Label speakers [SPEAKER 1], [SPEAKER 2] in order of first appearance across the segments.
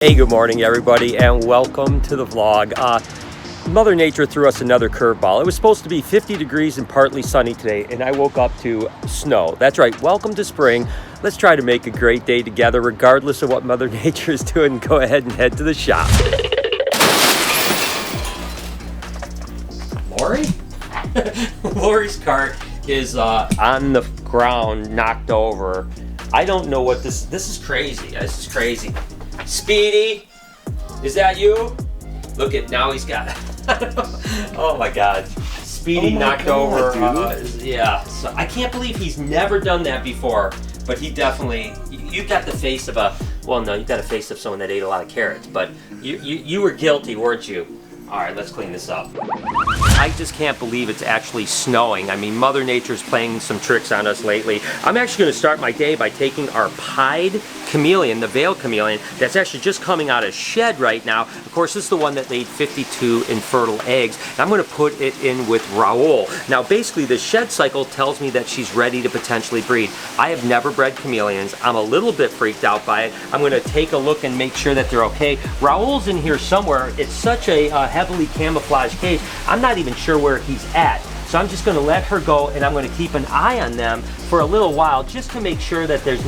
[SPEAKER 1] Hey, good morning everybody and welcome to the vlog. Mother Nature threw us another curveball. It was supposed to be 50 degrees and partly sunny today and I woke up to snow. That's right, welcome to spring. Let's try to make a great day together regardless of what Mother Nature is doing. Go ahead and head to the shop. Lori? Lori's cart is on the ground, knocked over. I don't know what this is crazy. This is crazy. Speedy, is that you? Look at, now he's got, oh my God. Speedy knocked over, yeah. So I can't believe he's never done that before, but he definitely, you got the face of a, well no, you got a face of someone that ate a lot of carrots, but you were guilty, weren't you? All right, let's clean this up. I just can't believe it's actually snowing. I mean, Mother Nature's playing some tricks on us lately. I'm actually gonna start my day by taking our pied chameleon, the veil chameleon, that's actually just coming out of shed right now. Of course, this is the one that laid 52 infertile eggs. And I'm gonna put it in with Raoul. Now, basically, the shed cycle tells me that she's ready to potentially breed. I have never bred chameleons. I'm a little bit freaked out by it. I'm gonna take a look and make sure that they're okay. Raoul's in here somewhere. It's such a heavily camouflaged cage. I'm not even sure where he's at. So I'm just gonna let her go and I'm gonna keep an eye on them for a little while just to make sure that there's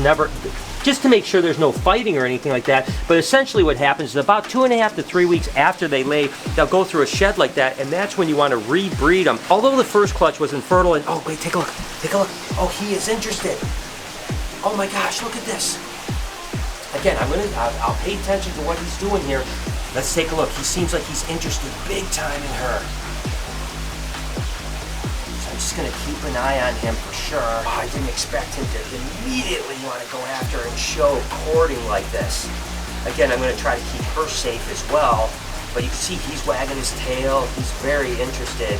[SPEAKER 1] no fighting or anything like that. But essentially what happens is about 2.5 to 3 weeks after they lay, they'll go through a shed like that, and that's when you want to rebreed them. Although the first clutch was infertile, and oh wait, take a look, oh, he is interested. Oh my gosh, look at this. Again, I'll pay attention to what he's doing here. Let's take a look. He seems like he's interested big time in her. So I'm just gonna keep an eye on him for sure. Oh, I didn't expect him to immediately want to go after and show courting like this. Again, I'm gonna try to keep her safe as well. But you can see he's wagging his tail. He's very interested.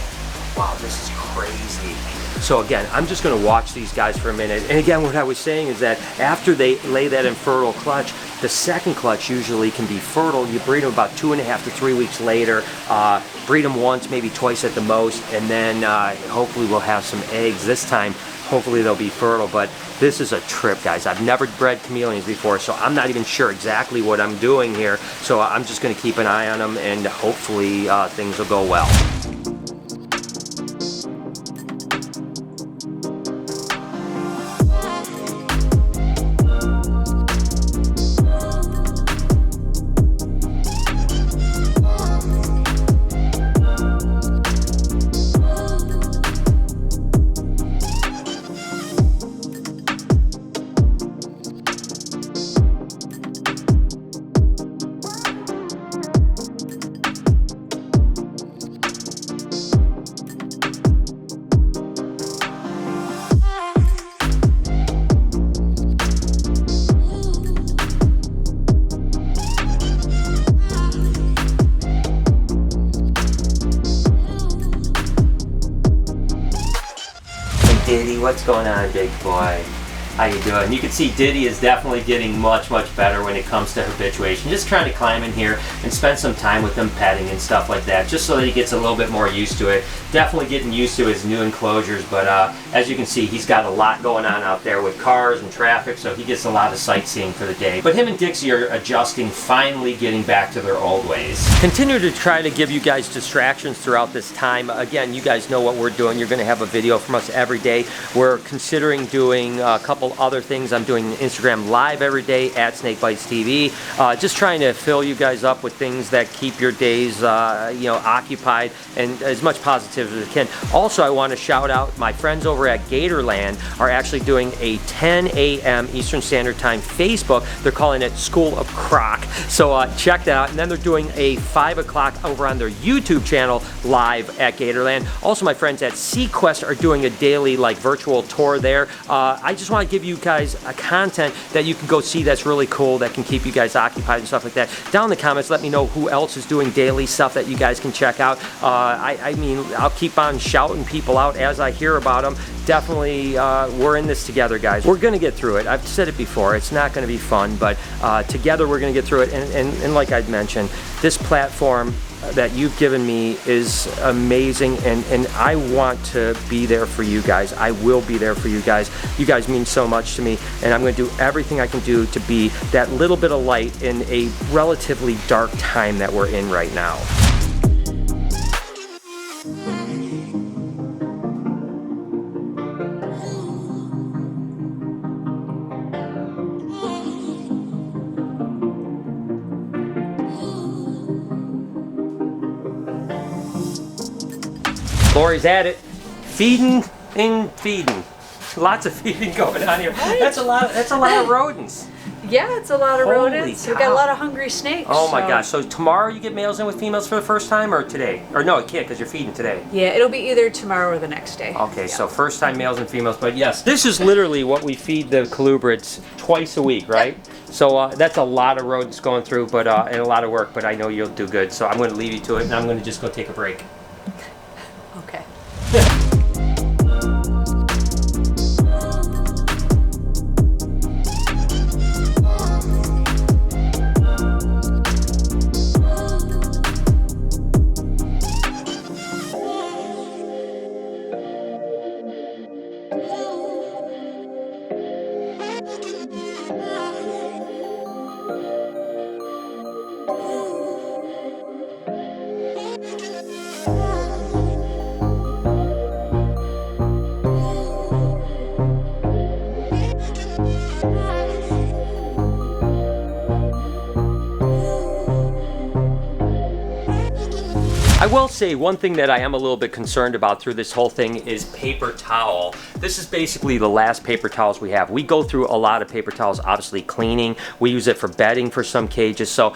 [SPEAKER 1] Wow, this is crazy. So again, I'm just gonna watch these guys for a minute. And again, what I was saying is that after they lay that infertile clutch, the second clutch usually can be fertile. You breed them about 2.5 to 3 weeks later. Breed them once, maybe twice at the most, and then hopefully we'll have some eggs this time. Hopefully they'll be fertile, but this is a trip, guys. I've never bred chameleons before, so I'm not even sure exactly what I'm doing here. So I'm just gonna keep an eye on them and hopefully things will go well. Diddy, what's going on, big boy? How you doing? You can see Diddy is definitely getting much better when it comes to habituation. Just trying to climb in here and spend some time with him, petting and stuff like that, just so that he gets a little bit more used to it. Definitely getting used to his new enclosures, but as you can see, he's got a lot going on out there with cars and traffic, so he gets a lot of sightseeing for the day. But him and Dixie are adjusting, finally getting back to their old ways. Continue to try to give you guys distractions throughout this time. Again, you guys know what we're doing. You're gonna have a video from us every day. We're considering doing a couple other things. I'm doing Instagram Live every day at Snakebites TV. Just trying to fill you guys up with things that keep your days occupied and as much positivity as I can. Also, I want to shout out my friends over at Gatorland are actually doing a 10 a.m. Eastern Standard Time Facebook. They're calling it School of Croc. So check that out. And then they're doing a 5 o'clock over on their YouTube channel live at Gatorland. Also, my friends at Sequest are doing a daily virtual tour there. I just want to give you guys a content that you can go see that's really cool, that can keep you guys occupied and stuff like that. Down in the comments, let me know who else is doing daily stuff that you guys can check out. I mean, I'll keep on shouting people out as I hear about them. Definitely, we're in this together, guys. We're gonna get through it. I've said it before, it's not gonna be fun, but together we're gonna get through it. And like I'd mentioned, this platform that you've given me is amazing, and I want to be there for you guys. I will be there for you guys. You guys mean so much to me, and I'm going to do everything I can do to be that little bit of light in a relatively dark time that we're in right now. Lori's at it, feeding and feeding. Lots of feeding going on here. Right. That's a lot of rodents.
[SPEAKER 2] Yeah, it's a lot of
[SPEAKER 1] Holy
[SPEAKER 2] rodents.
[SPEAKER 1] cow.
[SPEAKER 2] We got a lot of hungry snakes.
[SPEAKER 1] Oh my gosh! So tomorrow you get males in with females for the first time, or today? Or no, you can't because you're feeding today.
[SPEAKER 2] Yeah, it'll be either tomorrow or the next day.
[SPEAKER 1] Okay,
[SPEAKER 2] yeah.
[SPEAKER 1] so first time males and females. But yes, this is literally what we feed the colubrids twice a week, right? Yep. So that's a lot of rodents going through, but and a lot of work. But I know you'll do good. So I'm going to leave you to it, and I'm going to just go take a break.
[SPEAKER 2] Okay.
[SPEAKER 1] I will say one thing that I am a little bit concerned about through this whole thing is paper towel. This is basically the last paper towels we have. We go through a lot of paper towels, obviously cleaning. We use it for bedding for some cages. So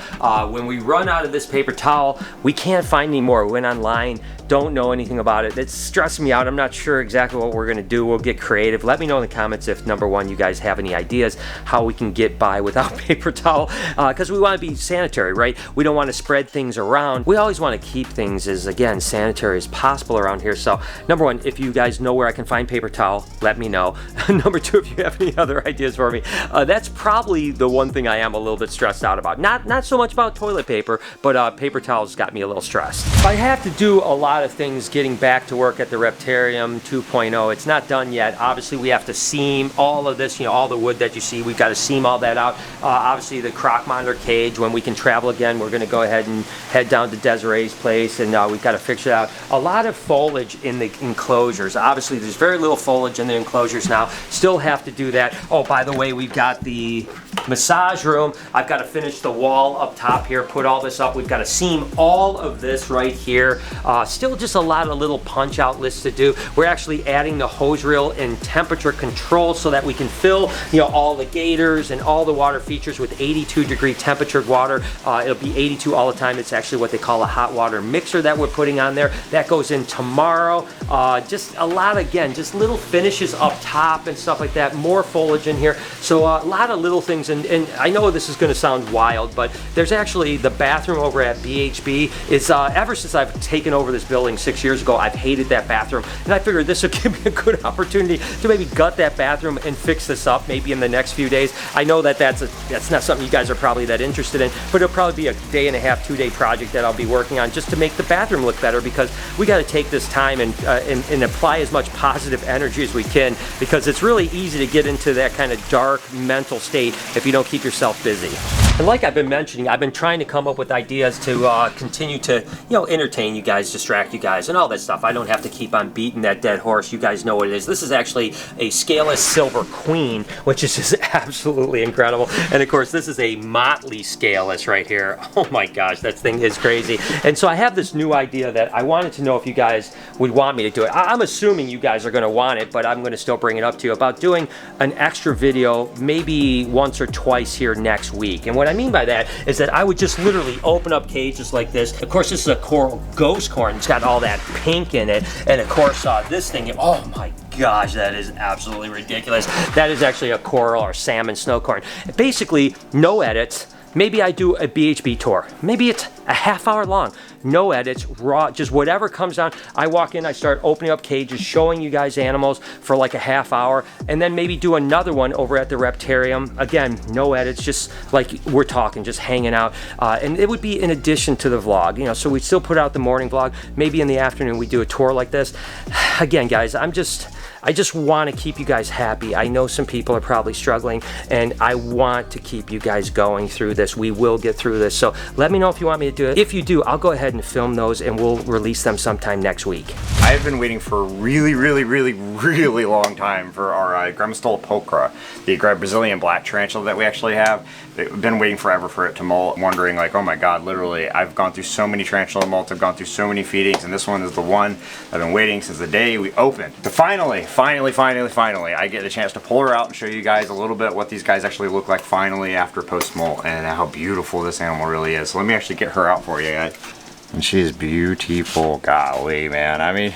[SPEAKER 1] when we run out of this paper towel, we can't find any more. We went online, don't know anything about it. It's stressing me out. I'm not sure exactly what we're gonna do. We'll get creative. Let me know in the comments if, number one, you guys have any ideas how we can get by without paper towel, because we wanna be sanitary, right? We don't wanna spread things around. We always wanna keep things as, again, sanitary as possible around here. So number one, if you guys know where I can find paper towel, let me know. Number two, if you have any other ideas for me, that's probably the one thing I am a little bit stressed out about. Not so much about toilet paper, but paper towels got me a little stressed. I have to do a lot of things getting back to work at the Reptarium 2.0. It's not done yet. Obviously, we have to seam all of this, all the wood that you see, we've got to seam all that out. Obviously, the croc monitor cage, when we can travel again, we're going to go ahead and head down to Desiree's place, and we've got to fix it out. A lot of foliage in the enclosures. Obviously, there's very little foliage in the enclosures now. Still have to do that. Oh, by the way, we've got the massage room. I've got to finish the wall up top here, put all this up. We've got to seam all of this right here. Still just a lot of little punch out lists to do. We're actually adding the hose reel and temperature control so that we can fill all the gators and all the water features with 82-degree temperature water. It'll be 82 all the time. It's actually what they call a hot water mixer that we're putting on there. That goes in tomorrow. Just a lot, again, just little finishes up top and stuff like that. More foliage in here. So a lot of little things, and I know this is going to sound wild, but there's actually the bathroom over at BHB is ever since I've taken over this building 6 years ago, I've hated that bathroom, and I figured this would give me a good opportunity to maybe gut that bathroom and fix this up maybe in the next few days. I know that that's not something you guys are probably that interested in, but it'll probably be a day and a half, 2-day project that I'll be working on just to make the bathroom look better, because we got to take this time and apply as much positive energy as we can, because it's really easy to get into that kind of dark mental state if you don't keep yourself busy. And like I've been mentioning, I've been trying to come up with ideas to continue to, entertain you guys, distract you guys, and all that stuff. I don't have to keep on beating that dead horse. You guys know what it is. This is actually a scaleless silver queen, which is just absolutely incredible. And of course, this is a motley scaleless right here. Oh my gosh, that thing is crazy. And so I have this new idea that I wanted to know if you guys would want me to do it. I'm assuming you guys are going to want it, but I'm going to still bring it up to you about doing an extra video maybe once or twice here next week. And what I mean by that is that I would just literally open up cages like this. Of course, this is a coral ghost corn. It's got all that pink in it. And of course, this thing, oh my gosh, that is absolutely ridiculous. That is actually a coral or salmon snow corn. Basically, no edits. Maybe I do a BHB tour. Maybe it's a half hour long. No edits, raw, just whatever comes down. I walk in, I start opening up cages, showing you guys animals for like a half hour, and then maybe do another one over at the Reptarium. Again, no edits, just like we're talking, just hanging out. And it would be in addition to the vlog, you know, so we still put out the morning vlog. Maybe in the afternoon we do a tour like this. Again, guys, I just want to keep you guys happy. I know some people are probably struggling, and I want to keep you guys going through this. We will get through this. So let me know if you want me to do it. If you do, I'll go ahead and film those, and we'll release them sometime next week.
[SPEAKER 3] I've been waiting for a really long time for our Grammostola pulchra, the Brazilian black tarantula that we actually have. I've been waiting forever for it to molt, wondering like, oh my god, literally, I've gone through so many tarantula molts, I've gone through so many feedings, and this one is the one I've been waiting since the day we opened. So finally, I get a chance to pull her out and show you guys a little bit what these guys actually look like finally after post-molt, and how beautiful this animal really is. So let me actually get her out for you guys. And she's beautiful, golly, man. I mean,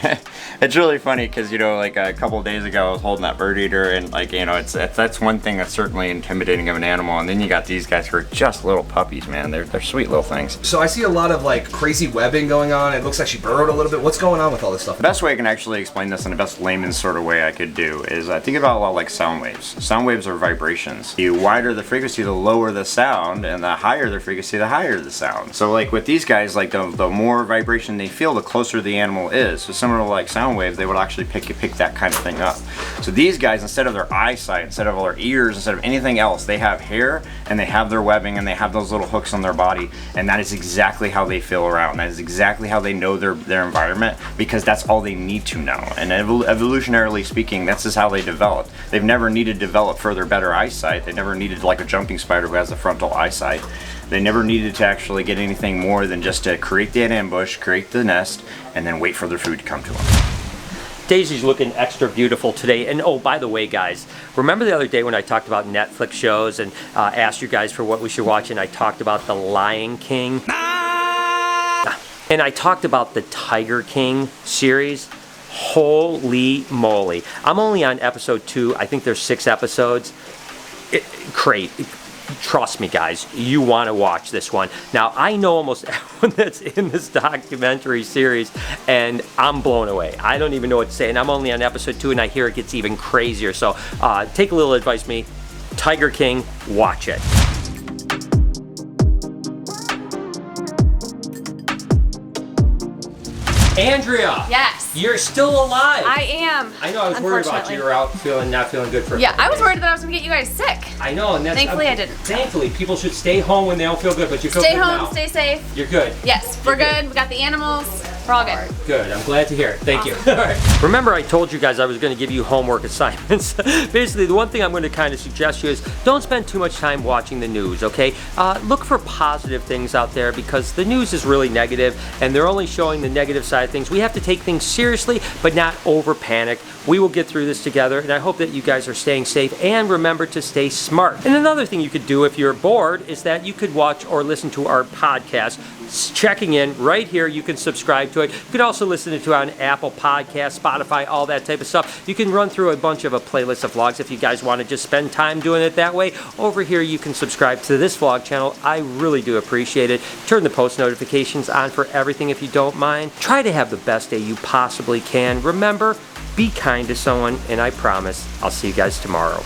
[SPEAKER 3] it's really funny because, you know, like a couple of days ago I was holding that bird eater, and like, you know, that's one thing that's certainly intimidating of an animal. And then you got these guys who are just little puppies, man. They're sweet little things.
[SPEAKER 4] So I see a lot of like crazy webbing going on. It looks like she burrowed a little bit. What's going on with all this stuff?
[SPEAKER 3] The best way I can actually explain this in the best layman's sort of way I could do is think about a lot like sound waves. Sound waves are vibrations. The wider the frequency, the lower the sound, and the higher the frequency, the higher the sound. So like with these guys, like the more vibration they feel, the closer the animal is. So similar to like sound waves, they would actually pick that kind of thing up. So these guys, instead of their eyesight, instead of their ears, instead of anything else, they have hair, and they have their webbing, and they have those little hooks on their body, and that is exactly how they feel around. That is exactly how they know their environment, because that's all they need to know. And evolutionarily speaking, that's just how they developed. They've never needed to develop further better eyesight. They never needed like a jumping spider who has the frontal eyesight. They never needed to actually get anything more than just to create that ambush, create the nest, and then wait for their food to come to them.
[SPEAKER 1] Daisy's looking extra beautiful today. And oh, by the way, guys, remember the other day when I talked about Netflix shows and asked you guys for what we should watch, and I talked about The Lion King? And I talked about the Tiger King series. Holy moly. I'm only on episode 2. I think there's 6 episodes. Great. Trust me, guys, you want to watch this one. Now, I know almost everyone that's in this documentary series, and I'm blown away. I don't even know what to say, and I'm only on episode 2, and I hear it gets even crazier. So take a little advice from me. Tiger King, watch it. Andrea!
[SPEAKER 2] Yes.
[SPEAKER 1] You're still alive!
[SPEAKER 2] I am.
[SPEAKER 1] I know, I was worried about you were out not feeling good for a
[SPEAKER 2] Yeah,
[SPEAKER 1] couple
[SPEAKER 2] I was
[SPEAKER 1] days.
[SPEAKER 2] worried that I was going to get you guys sick.
[SPEAKER 1] I know, and that's...
[SPEAKER 2] Thankfully, I didn't.
[SPEAKER 1] Thankfully, people should stay home when they don't feel good, but you feel
[SPEAKER 2] Stay
[SPEAKER 1] good
[SPEAKER 2] home,
[SPEAKER 1] now.
[SPEAKER 2] stay safe.
[SPEAKER 1] You're good.
[SPEAKER 2] Yes, we're good. We got the animals. We're all good.
[SPEAKER 1] All right, good. I'm glad to hear it. Thank you. All right. Remember, I told you guys I was going to give you homework assignments. Basically, the one thing I'm going to kind of suggest you is don't spend too much time watching the news, okay? Look for positive things out there, because the news is really negative, and they're only showing the negative side of things. We have to take things seriously, but not over panic. We will get through this together, and I hope that you guys are staying safe, and remember to stay smart. And another thing you could do if you're bored is that you could watch or listen to our podcast, Checking In, right here. You can subscribe to it. You can also listen to it on Apple Podcasts, Spotify, all that type of stuff. You can run through a bunch of a playlist of vlogs if you guys want to just spend time doing it that way. Over here, you can subscribe to this vlog channel. I really do appreciate it. Turn the post notifications on for everything if you don't mind. Try to have the best day you possibly can. Remember, be kind to someone, and I promise I'll see you guys tomorrow.